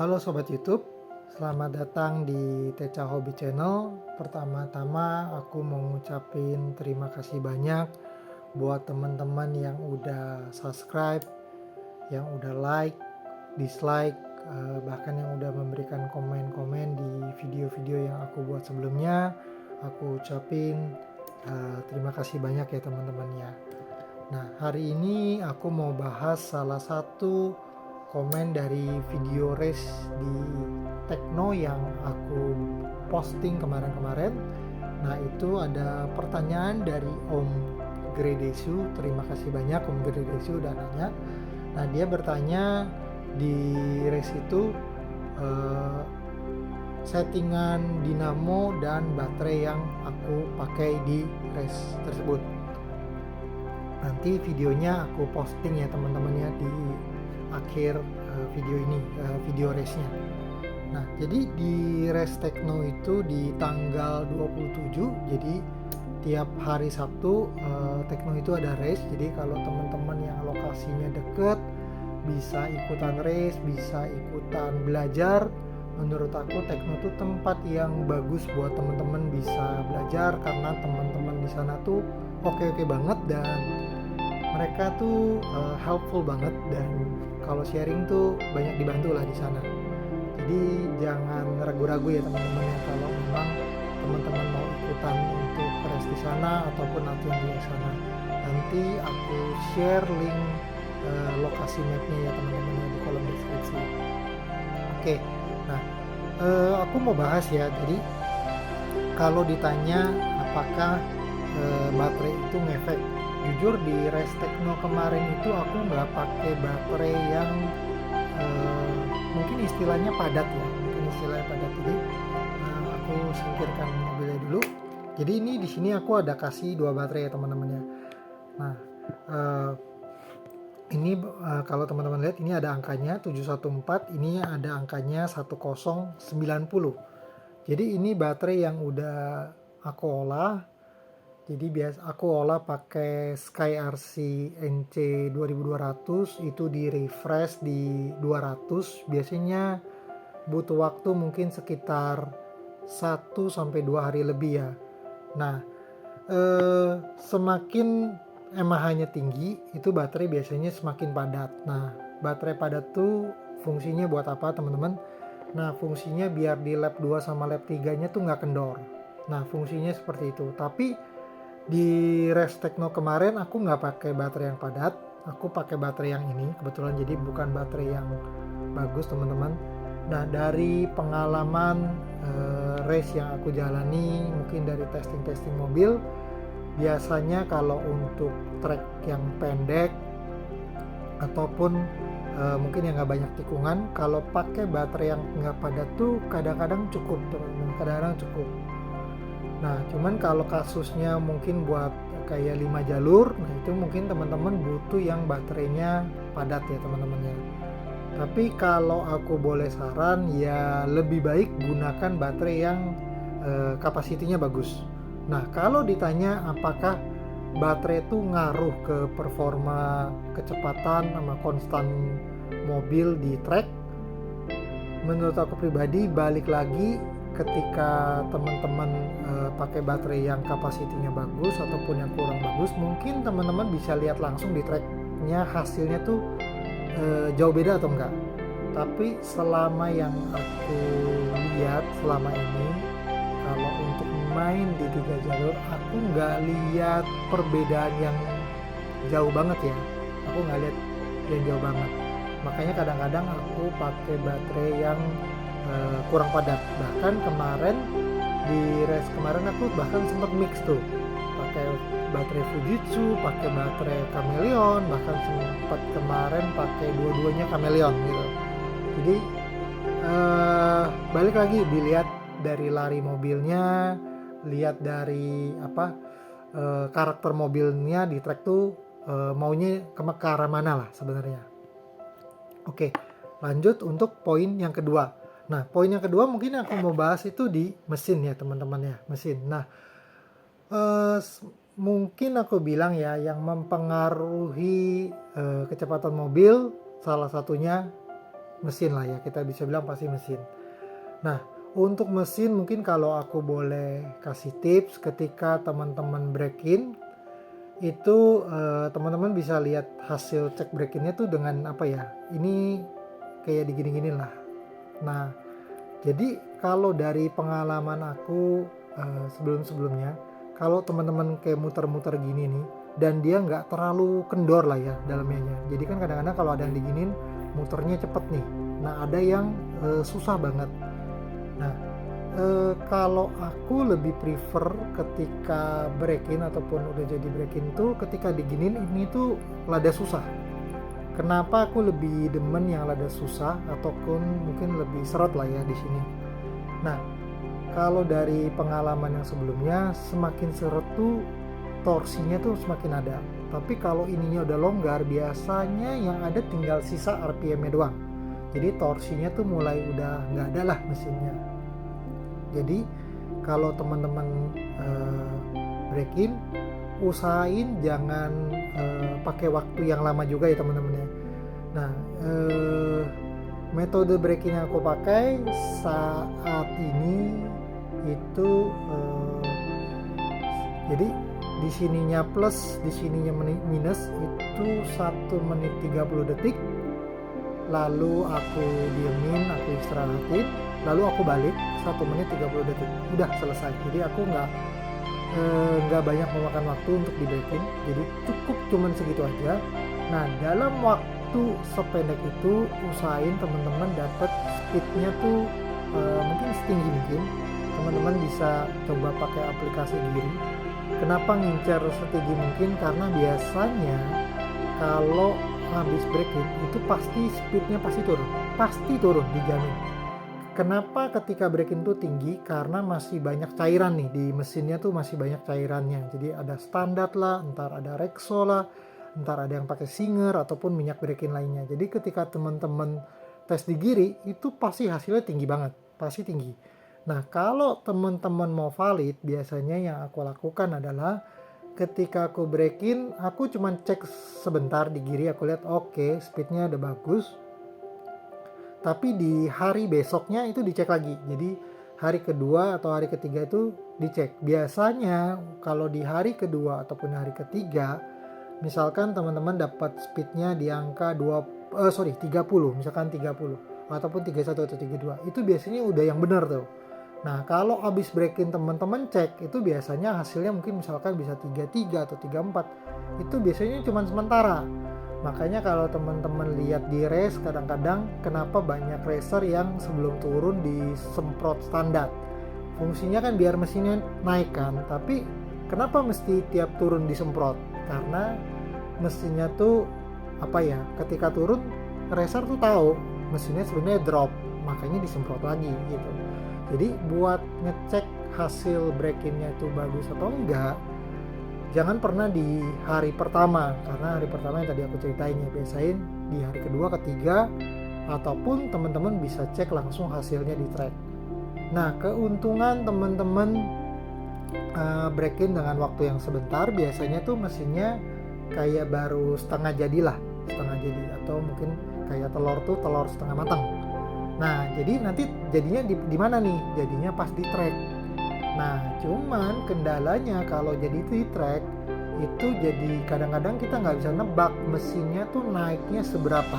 Halo Sobat YouTube, selamat datang di Teca Hobi Channel. Pertama-tama aku mau ngucapin terima kasih banyak buat teman-teman yang udah subscribe, yang udah like, dislike, bahkan yang udah memberikan komen-komen di video-video yang aku buat sebelumnya. Aku ucapin terima kasih banyak ya teman-teman ya. Nah, hari ini aku mau bahas salah satu komen dari video race di Tekno yang aku posting kemarin-kemarin. Nah, itu ada pertanyaan dari Om Gredesu. Terima kasih banyak Om Gredesu udah nanya. Nah, dia bertanya di race itu settingan dinamo dan baterai yang aku pakai di race tersebut. Nanti videonya aku posting ya teman-teman ya di akhir video ini, video race-nya. Nah, jadi di race Tekno itu di tanggal 27, jadi tiap hari Sabtu Tekno itu ada race. Jadi kalau teman-teman yang lokasinya deket bisa ikutan race, bisa ikutan belajar. Menurut aku Tekno itu tempat yang bagus buat teman-teman bisa belajar karena teman-teman di sana tuh oke banget dan mereka tuh helpful banget, dan kalau sharing tuh banyak dibantu lah di sana. Jadi jangan ragu-ragu ya teman-teman ya, kalau memang teman-teman mau ikutan untuk race di sana ataupun latihan di sana. Nanti aku share link lokasi mapnya ya teman-teman ya di kolom deskripsi. Oke, nah aku mau bahas ya. Jadi kalau ditanya apakah baterai itu ngefek, jujur di race Tekno kemarin itu aku nggak pakai baterai yang mungkin istilahnya padat ya, jadi aku singkirkan mobilnya dulu. Jadi ini di sini aku ada kasih dua baterai ya teman-teman ya. Nah ini kalau teman-teman lihat ini ada angkanya 714, ini ada angkanya 1090. Jadi ini baterai yang udah aku olah. Jadi aku olah pakai SkyRC NC 2200, itu di refresh di 200. Biasanya butuh waktu mungkin sekitar 1-2 hari lebih ya. Nah, semakin mAh-nya tinggi, itu baterai biasanya semakin padat. Nah, baterai padat tuh fungsinya buat apa teman-teman? Nah, fungsinya biar di lap 2 sama lap 3 nya tuh nggak kendor. Nah, fungsinya seperti itu. Tapi di race Tekno kemarin aku nggak pakai baterai yang padat, aku pakai baterai yang ini kebetulan, jadi bukan baterai yang bagus teman-teman. Nah, dari pengalaman race yang aku jalani, mungkin dari testing mobil, biasanya kalau untuk track yang pendek ataupun mungkin yang nggak banyak tikungan, kalau pakai baterai yang nggak padat tuh kadang-kadang cukup teman-teman, kadang-kadang cukup. Nah, cuman kalau kasusnya mungkin buat kayak 5 jalur, nah itu mungkin teman-teman butuh yang baterainya padat ya teman-teman ya. Tapi kalau aku boleh saran ya lebih baik gunakan baterai yang kapasitinya bagus. Nah, kalau ditanya apakah baterai itu ngaruh ke performa kecepatan sama konstan mobil di track, menurut aku pribadi balik lagi ketika teman-teman pakai baterai yang kapasitinya bagus ataupun yang kurang bagus, mungkin teman-teman bisa lihat langsung di tracknya hasilnya tuh jauh beda atau enggak. Tapi selama yang aku lihat selama ini, kalau untuk main di 3 jalur aku nggak lihat perbedaan yang jauh banget ya, aku nggak lihat yang jauh banget. Makanya kadang-kadang aku pakai baterai yang kurang padat. Bahkan kemarin di race kemarin aku bahkan sempat mix tuh, pakai baterai Fujitsu, pakai baterai Chameleon, bahkan sempat kemarin pakai dua-duanya Chameleon gitu. Jadi balik lagi dilihat dari lari mobilnya, lihat dari karakter mobilnya di track tuh maunya ke arah mana lah sebenarnya. Oke, lanjut untuk poin yang kedua. Nah, poin yang kedua mungkin aku mau bahas itu di mesin ya teman-teman ya, mesin. Nah, mungkin aku bilang ya yang mempengaruhi kecepatan mobil salah satunya mesin lah ya, kita bisa bilang pasti mesin. Nah, untuk mesin mungkin kalau aku boleh kasih tips ketika teman-teman break-in itu teman-teman bisa lihat hasil cek break-innya tuh dengan apa ya, ini kayak digini-gini lah. Nah, jadi kalau dari pengalaman aku sebelum-sebelumnya, kalau teman-teman kayak muter-muter gini nih, dan dia nggak terlalu kendor lah ya dalamnya. Jadi kan kadang-kadang kalau ada yang diginin, muternya cepet nih. Nah, ada yang susah banget. Nah, kalau aku lebih prefer ketika break-in ataupun udah jadi break-in tuh ketika diginin ini tuh lada susah. Kenapa aku lebih demen yang lada susah ataupun mungkin lebih seret lah ya di sini. Nah, kalau dari pengalaman yang sebelumnya, semakin seret tuh torsinya tuh semakin ada. Tapi kalau ininya udah longgar, biasanya yang ada tinggal sisa RPM-nya doang. Jadi torsinya tuh mulai udah nggak ada lah mesinnya. Jadi kalau teman-teman break-in, usahain jangan pakai waktu yang lama juga ya teman-teman ya. Nah, metode break-in yang aku pakai saat ini itu jadi di sininya plus, di sininya minus itu 1 menit 30 detik. Lalu aku diemin, aku istirahatin, lalu aku balik 1 menit 30 detik. Udah selesai. Jadi aku nggak banyak memakan waktu untuk di break-in, jadi cukup cuman segitu aja. Nah, dalam waktu sependek itu usahain teman-teman dapat speednya tuh mungkin setinggi mungkin. Teman-teman bisa coba pakai aplikasi Geary. Kenapa ngincar setinggi mungkin? Karena biasanya kalau habis break-in itu pasti speednya pasti turun dijamin. Kenapa ketika break-in tuh tinggi? Karena masih banyak cairan nih di mesinnya tuh, masih banyak cairannya. Jadi ada standar lah, entar ada Rexo lah, entar ada yang pakai Singer ataupun minyak break-in lainnya. Jadi ketika teman-teman tes di Geary itu pasti hasilnya tinggi banget, pasti tinggi. Nah, kalau teman-teman mau valid, biasanya yang aku lakukan adalah ketika aku break-in, aku cuma cek sebentar di Geary, aku lihat oke, speednya udah bagus. Tapi di hari besoknya itu dicek lagi. Jadi hari kedua atau hari ketiga itu dicek. Biasanya kalau di hari kedua ataupun hari ketiga, misalkan teman-teman dapat speednya di angka 30, misalkan 30 ataupun 31 atau 32, itu biasanya udah yang benar tuh. Nah, kalau habis break-in teman-teman cek, itu biasanya hasilnya mungkin misalkan bisa 33 atau 34. Itu biasanya cuma sementara. Makanya kalau teman-teman lihat di race, kadang-kadang kenapa banyak racer yang sebelum turun disemprot standar. Fungsinya kan biar mesinnya naik kan, tapi kenapa mesti tiap turun disemprot? Karena mesinnya tuh ketika turun racer tuh tahu mesinnya sebenarnya drop, makanya disemprot lagi gitu. Jadi buat ngecek hasil break-innya itu bagus atau enggak, jangan pernah di hari pertama, karena hari pertama yang tadi aku ceritain ya, biasain di hari kedua, ketiga, ataupun teman-teman bisa cek langsung hasilnya di track. Nah, keuntungan teman-teman break-in dengan waktu yang sebentar, biasanya tuh mesinnya kayak baru setengah jadi, atau mungkin kayak telur setengah matang. Nah, jadi nanti jadinya di mana nih? Jadinya pas di track. Nah, cuman kendalanya kalau jadi di track itu jadi kadang-kadang kita nggak bisa nebak mesinnya tuh naiknya seberapa.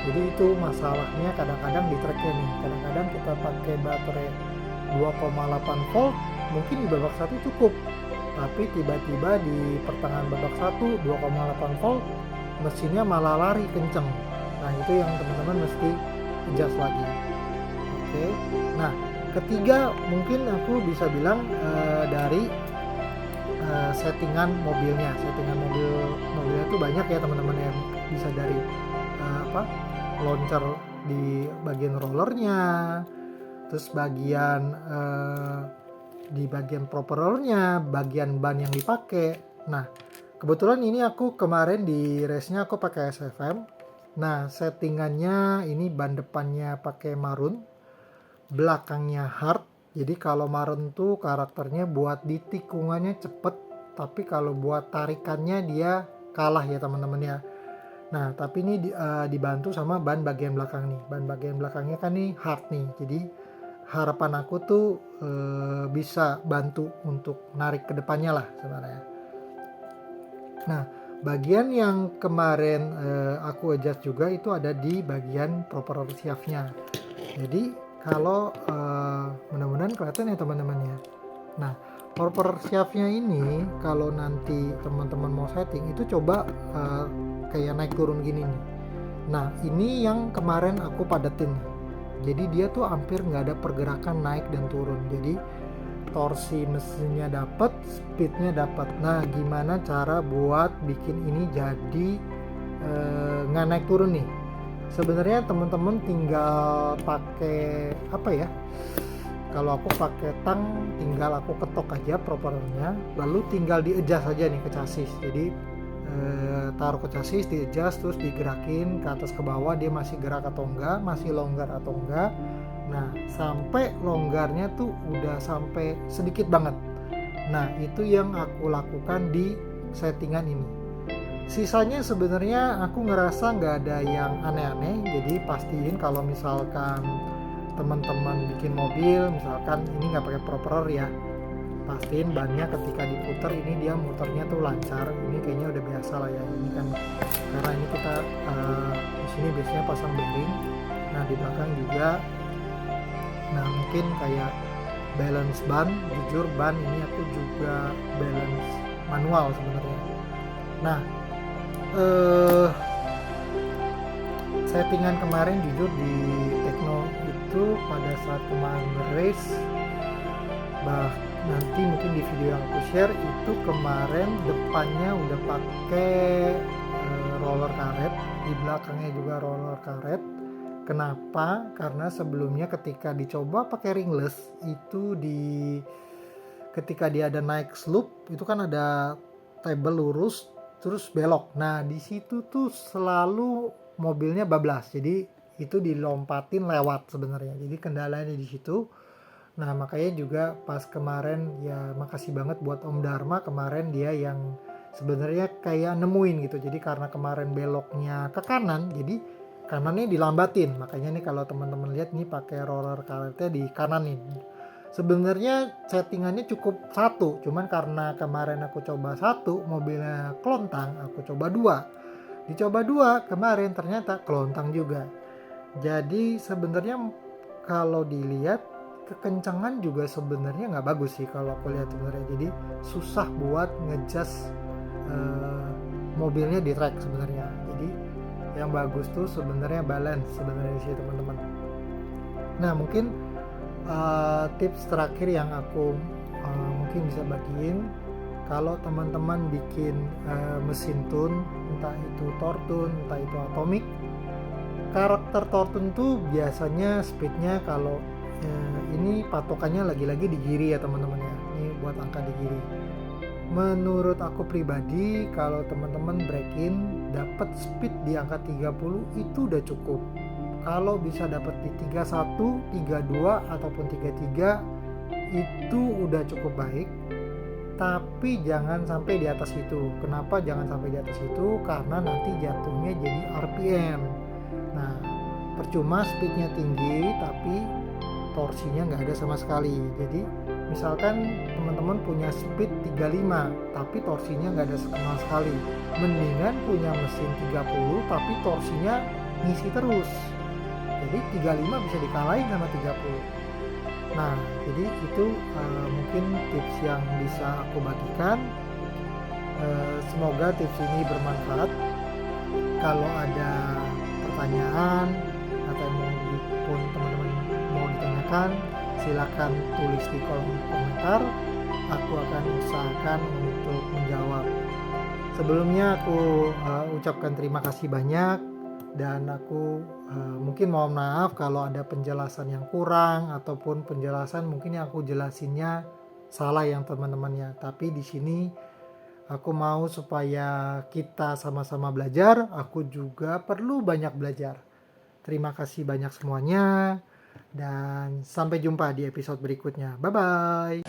Jadi itu masalahnya kadang-kadang di tracknya nih. Kadang-kadang kita pakai baterai 2,8 volt, mungkin di babak 1 cukup. Tapi tiba-tiba di pertengahan babak 1 2,8 volt mesinnya malah lari kenceng. Nah, itu yang teman-teman mesti adjust lagi. Oke. Nah, ketiga mungkin aku bisa bilang dari settingan mobilnya. Settingan mobilnya itu banyak ya teman-teman, yang bisa dari launcher di bagian rollernya, terus bagian di bagian propellernya, bagian ban yang dipakai. Nah, kebetulan ini aku kemarin di race-nya aku pakai SFM. Nah, settingannya ini ban depannya pakai marun, belakangnya hard. Jadi kalau marun tuh karakternya buat di tikungannya cepet, tapi kalau buat tarikannya dia kalah ya teman-teman ya. Nah, tapi ini dibantu sama ban bagian belakang nih. Ban bagian belakangnya kan nih hard nih. Jadi harapan aku tuh bisa bantu untuk narik ke depannya lah sebenarnya. Nah, bagian yang kemarin aku adjust juga itu ada di bagian proper shaft-nya. Jadi kalau mudah-mudahan kelihatan ya teman-teman ya. Nah, proper shaft-nya ini kalau nanti teman-teman mau setting itu coba kayak naik turun gini nih. Nah, ini yang kemarin aku padetin nih. Jadi dia tuh hampir nggak ada pergerakan naik dan turun. Jadi torsi mesinnya dapat, speednya dapat. Nah, gimana cara buat bikin ini jadi nggak naik turun nih? Sebenarnya teman-teman tinggal pakai apa ya? Kalau aku pakai tang, tinggal aku ketok aja propernya, lalu tinggal di-adjust aja nih ke chassis. Jadi taruh ke chassis, di-adjust, terus digerakin ke atas ke bawah, dia masih gerak atau enggak, masih longgar atau enggak. Nah, sampai longgarnya tuh udah sampai sedikit banget. Nah, itu yang aku lakukan di settingan ini. Sisanya sebenarnya aku ngerasa nggak ada yang aneh-aneh. Jadi pastiin kalau misalkan teman-teman bikin mobil, misalkan ini nggak pakai propeller ya, pastiin bannya ketika diputar ini dia muternya tuh lancar. Ini kayaknya udah biasa lah ya. Ini kan karena ini kita di sini biasanya pasang bearing. Nah, di belakang juga. Nah, mungkin kayak balance ban, jujur ban ini aku juga balance manual sebenarnya. Nah, settingan kemarin jujur di Tekno itu pada saat kemarin race, nanti mungkin di video yang aku share itu kemarin depannya udah pakai roller karet, di belakangnya juga roller karet. Kenapa? Karena sebelumnya ketika dicoba pakai ringless itu ketika dia ada naik slope itu kan ada table lurus terus belok. Nah, di situ tuh selalu mobilnya bablas. Jadi itu dilompatin lewat sebenarnya. Jadi kendalanya di situ. Nah, makanya juga pas kemarin ya makasih banget buat Om Dharma kemarin, dia yang sebenarnya kayak nemuin gitu. Jadi karena kemarin beloknya ke kanan, jadi kanannya dilambatin. Makanya nih kalau teman-teman lihat nih pakai roller karetnya di kanan nih. Sebenarnya settingannya cukup satu, cuman karena kemarin aku coba satu, mobilnya kelontang, aku coba dua. Dicoba dua kemarin ternyata kelontang juga. Jadi sebenarnya kalau dilihat kekencangan juga sebenarnya nggak bagus sih kalau aku lihat sebenarnya. Jadi susah buat ngejust mobilnya di track sebenarnya. Jadi yang bagus tuh sebenarnya balance sebenarnya sih teman-teman. Nah, mungkin tips terakhir yang aku mungkin bisa bagiin, kalau teman-teman bikin mesin tune, entah itu Tortune, entah itu Atomic, karakter Tortune tuh biasanya speednya kalau ini patokannya lagi-lagi di giri ya teman-teman ya. Ini buat angka di giri. Menurut aku pribadi, kalau teman-teman break-in dapat speed di angka 30 itu udah cukup. Kalau bisa dapat di 31, 32 ataupun 33 itu udah cukup baik. Tapi jangan sampai di atas itu. Kenapa jangan sampai di atas itu? Karena nanti jatuhnya jadi RPM. Nah, percuma speednya tinggi tapi torsinya nggak ada sama sekali. Jadi misalkan teman-teman punya speed 35 tapi torsinya nggak ada sama sekali, mendingan punya mesin 30 tapi torsinya ngisi terus. Jadi 35 bisa dikalahin sama 30. Nah, jadi itu mungkin tips yang bisa aku bagikan. Semoga tips ini bermanfaat. Kalau ada pertanyaan atau pun teman-teman mau ditanyakan, silakan tulis di kolom komentar. Aku akan usahakan untuk menjawab. Sebelumnya aku ucapkan terima kasih banyak, dan aku mungkin mohon maaf kalau ada penjelasan yang kurang ataupun penjelasan mungkin yang aku jelasinnya salah yang teman-temannya. Tapi di sini aku mau supaya kita sama-sama belajar. Aku juga perlu banyak belajar. Terima kasih banyak semuanya, dan sampai jumpa di episode berikutnya. Bye bye.